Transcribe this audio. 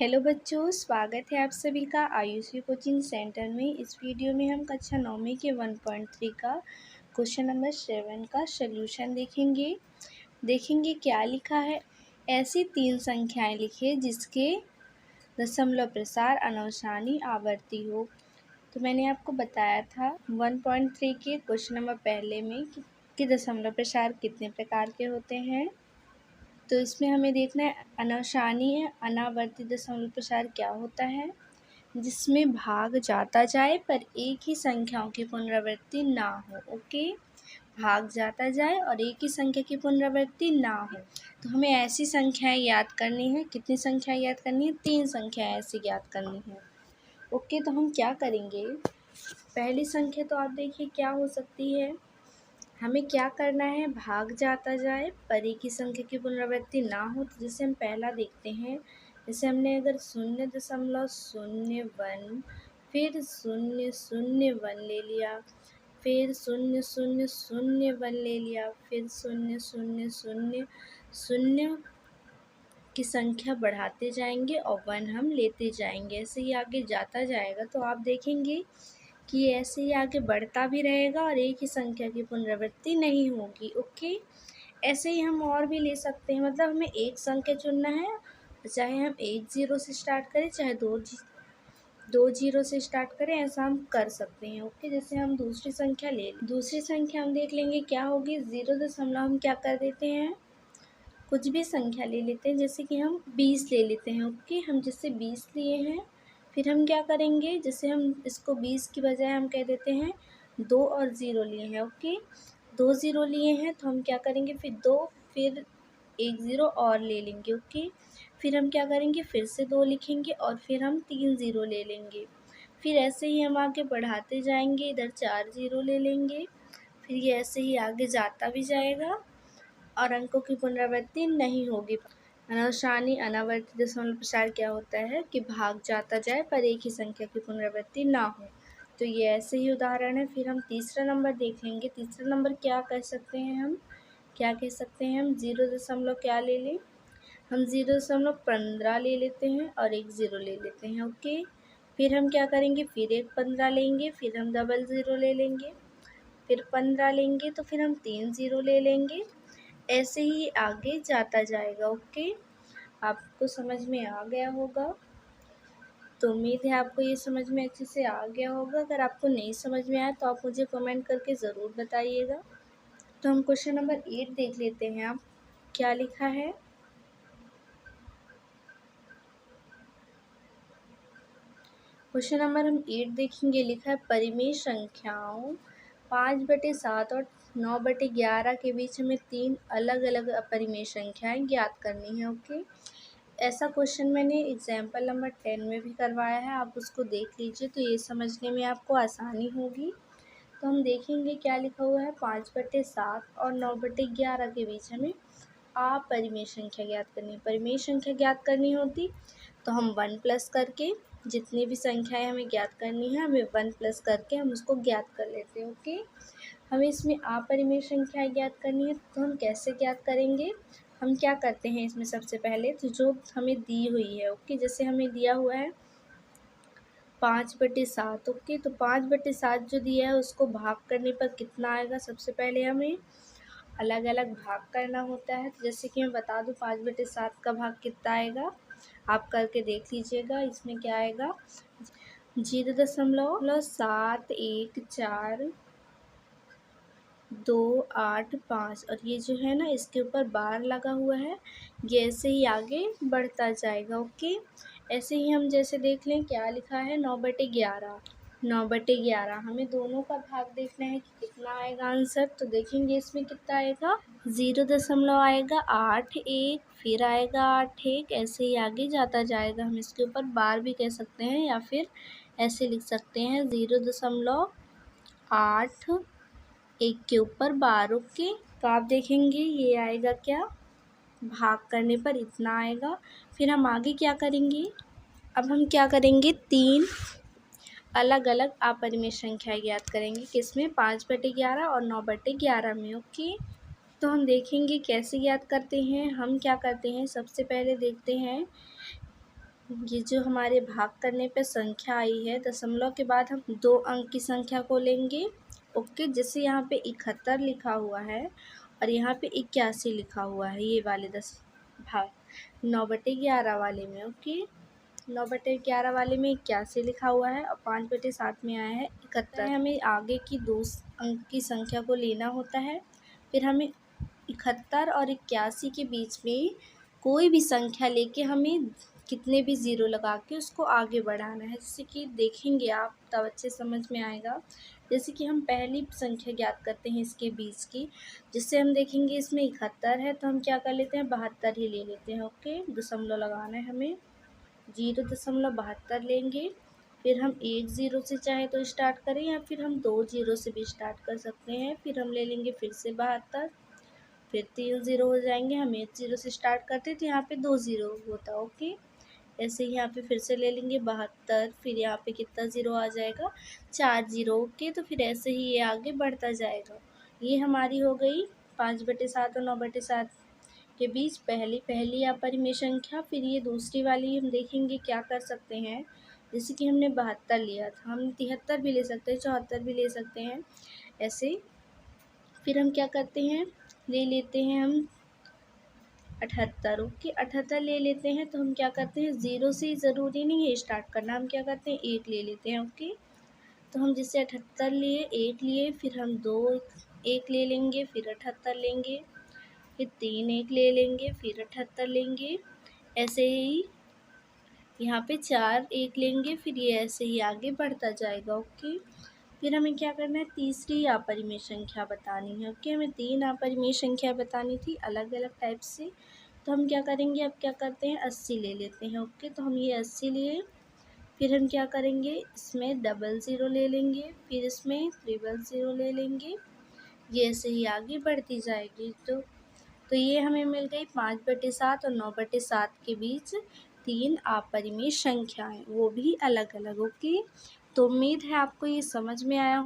Hello बच्चों, स्वागत है आप सभी का आयुषी कोचिंग सेंटर में। इस वीडियो में हम कक्षा 9वीं के 1.3 का क्वेश्चन नंबर 7 का सॉल्यूशन देखेंगे क्या लिखा है। ऐसी 3 संख्याएं लिखिए जिसके दशमलव प्रसार अनवसानी आवर्ती हो। तो मैंने आपको बताया था 1.3 के क्वेश्चन नंबर पहले में कि दशमलव प्रसार कितने प्रकार के होते हैं। तो इसमें हमें देखना है अनवसानीय अनावर्ती दशमलव प्रसार क्या होता है, जिसमें भाग जाता जाए पर एक ही संख्याओं की पुनरावृत्ति ना हो। ओके, भाग जाता जाए और एक ही संख्या की पुनरावृत्ति ना हो। तो हमें ऐसी संख्याएं याद करनी है। कितनी संख्याएं याद करनी है? 3 संख्याएं ऐसी याद करनी है। ओके, तो हम क्या करेंगे? पहली संख्या तो आप देखिए क्या हो सकती है। हमें क्या करना है? भाग जाता जाए पर एक ही संख्या की पुनरावृत्ति ना हो। तो जैसे हम पहला देखते हैं, जैसे हमने अगर 0.01 फिर 0.01 ले लिया, फिर 0.001 ले लिया, फिर 0.000 की संख्या बढ़ाते जाएंगे और 1 हम लेते जाएंगे। ऐसे ही आगे जाता जाएगा तो आप देखेंगे कि ऐसे ही आगे बढ़ता भी रहेगा और एक ही संख्या की पुनरावृत्ति नहीं होगी। ओके, ऐसे ही हम और भी ले सकते हैं। मतलब हमें एक संख्या चुनना है, चाहे हम 1 0 से स्टार्ट करें, चाहे 2 0 से स्टार्ट करें, ऐसा हम कर सकते हैं। ओके, जैसे हम दूसरी संख्या ले लें। दूसरी संख्या हम देख लेंगे क्या होगी। 0 हम क्या कर देते हैं, कुछ भी संख्या ले लेते हैं। जैसे कि हम 20 ले लेते हैं। ओके, हम जैसे 20 लिए हैं, फिर हम क्या करेंगे, जैसे हम इसको 20 की बजाय हम कह देते हैं 2 और 0 लिए हैं। ओके, 2 0 लिए हैं तो हम क्या करेंगे, फिर 2 फिर 1 0 और ले लेंगे। ओके, फिर हम क्या करेंगे, फिर से 2 लिखेंगे और फिर हम 3 0 ले लेंगे। फिर ऐसे ही हम आगे बढ़ाते जाएंगे, इधर 4 0 ले लेंगे। फिर ये ऐसे ही आगे जाता भी जाएगा और अंकों की पुनरावृत्ति नहीं होगी। अनवसानी अनावर्ती दशमलव प्रसार क्या होता है कि भाग जाता जाए पर एक ही संख्या की पुनरावृत्ति ना हो। तो ये ऐसे ही उदाहरण है। फिर हम तीसरा नंबर देख लेंगे। तीसरा नंबर क्या कह सकते हैं हम, क्या कह सकते हैं हम, 0 क्या ले लें, हम 0.15 ले लेते हैं और एक 0 ले लेते हैं। ओके, फिर हम क्या करेंगे, फिर एक 15 लेंगे, फिर हम डबल 0 ले लेंगे, फिर 15 लेंगे तो फिर हम 3 0 ले लेंगे। ऐसे ही आगे जाता जाएगा। ओके, आपको समझ में आ गया होगा। तो उम्मीद है आपको ये समझ में अच्छे से आ गया होगा। अगर आपको नहीं समझ में आया तो आप मुझे कमेंट करके ज़रूर बताइएगा। तो हम क्वेश्चन नंबर 8 देख लेते हैं। आप क्या लिखा है। क्वेश्चन नंबर हम 8 देखेंगे। लिखा है परिमेय संख्याओं 5/7 और 9/11 के बीच हमें 3 अलग अलग अपरिमेय संख्याएं ज्ञात करनी है। ओके, ऐसा क्वेश्चन मैंने एग्जाम्पल नंबर 10 में भी करवाया है, आप उसको देख लीजिए तो ये समझने में आपको आसानी होगी। तो हम देखेंगे क्या लिखा हुआ है। 5/7 और 9/11 के बीच हमें अपरिमेय संख्या ज्ञात करनी है। परिमेय संख्या ज्ञात करनी होती तो हम 1 प्लस करके, जितनी भी संख्याएं हमें ज्ञात करनी है हमें 1 प्लस करके हम उसको ज्ञात कर लेते हैं। ओके, हमें इसमें अपरिमेय संख्या ज्ञात करनी है तो हम कैसे ज्ञात करेंगे। हम क्या करते हैं इसमें, सबसे पहले तो जो हमें दी हुई है, ओके, जैसे हमें दिया हुआ है 5/7। ओके, तो 5/7 जो दिया है उसको भाग करने पर कितना आएगा, सबसे पहले हमें अलग अलग भाग करना होता है। तो जैसे कि मैं बता दूं 5/7 का भाग कितना आएगा, आप करके देख लीजिएगा। इसमें क्या आएगा, 0.71425 और ये जो है ना इसके ऊपर बार लगा हुआ है, ये ऐसे ही आगे बढ़ता जाएगा। ओके, ऐसे ही हम जैसे देख लें क्या लिखा है 9/11। 9/11 हमें दोनों का भाग देखना है कि कितना आएगा आंसर। तो देखेंगे इसमें कितना आएगा, 0 आएगा 8 1, फिर आएगा 8 1, ऐसे ही आगे जाता जाएगा। हम इसके ऊपर बार भी कह सकते हैं या फिर ऐसे लिख सकते हैं 0.8 1 के ऊपर बार। ओके, तो आप देखेंगे ये आएगा क्या, भाग करने पर इतना आएगा। फिर हम आगे क्या करेंगे, अब हम क्या करेंगे, 3 अलग अलग अपरिमेय संख्या ज्ञात करेंगे। किसमें, 5/11 और 9/11 में। ओके, तो हम देखेंगे कैसे ज्ञात करते हैं। हम क्या करते हैं, सबसे पहले देखते हैं ये जो हमारे भाग करने पे संख्या आई है, दशमलव के बाद हम 2 अंक की संख्या को लेंगे। ओके, जैसे यहाँ पे 71 लिखा हुआ है और यहाँ पे 81 लिखा हुआ है, ये वाले भाग 9/11 वाले में। ओके, 9/11 वाले में 81 लिखा हुआ है और 5/7 में आया है 71। हमें आगे की 2 अंक की संख्या को लेना होता है। फिर हमें 71 और 81 के बीच में कोई भी संख्या लेके हमें कितने भी ज़ीरो लगा के उसको आगे बढ़ाना है। जैसे कि देखेंगे आप तब अच्छे समझ में आएगा। जैसे कि हम पहली संख्या ज्ञात करते हैं इसके बीच की, जिससे हम देखेंगे इसमें 71 है तो हम क्या कर लेते हैं, 72 ही ले लेते हैं। ओके, दशमलव लगाना है हमें, 0.72 लेंगे। फिर हम 1 ज़ीरो से चाहे तो स्टार्ट करें या फिर हम 2 ज़ीरो से भी स्टार्ट कर सकते हैं। फिर हम ले लेंगे फिर से 72, फिर 3 ज़ीरो हो जाएंगे। हम 1 ज़ीरो से स्टार्ट करते तो यहाँ पे 2 ज़ीरो होता। ओके, ऐसे ही यहाँ पे फिर से ले लेंगे 72, फिर यहाँ पे कितना ज़ीरो आ जाएगा, 4 ज़ीरो। ओके, तो फिर ऐसे ही ये आगे बढ़ता जाएगा। ये हमारी हो गई 5/7 और 9/7 के बीच पहली अपरिमेय संख्या। फिर ये दूसरी वाली हम देखेंगे क्या कर सकते हैं। जैसे कि हमने 72 लिया था, हम 73 भी ले सकते हैं, 74 भी ले सकते हैं ऐसे। फिर हम क्या करते हैं, ले लेते हैं हम 78। ओके, 78 ले लेते हैं तो हम क्या करते हैं, ज़ीरो से ज़रूरी नहीं है स्टार्ट करना, हम क्या करते हैं 1 ले लेते हैं। ओके, तो हम जैसे 78 लिए, 1 लिए, फिर हम 2 1 ले लेंगे, फिर 78 लेंगे, फिर 3 1 ले लेंगे, फिर 78 लेंगे। ऐसे ही यहाँ पे 4 1 लेंगे, फिर ये ऐसे ही आगे बढ़ता जाएगा। ओके, फिर हमें क्या करना है, तीसरी अपरिमेय संख्या बतानी है। ओके, हमें 3 अपरिमेय संख्या बतानी थी अलग अलग टाइप से। तो हम क्या करेंगे, अब क्या करते हैं, 80 ले लेते हैं। ओके, तो हम ये 80 लिए, फिर हम क्या करेंगे, इसमें 00 ले लेंगे, फिर इसमें 000 ले लेंगे। ये ऐसे ही आगे बढ़ती जाएगी। तो ये हमें मिल गई 5/7 और 9/7 के बीच 3 अपरिमेय संख्याएं, वो भी अलग अलग। ओके, तो उम्मीद है आपको ये समझ में आया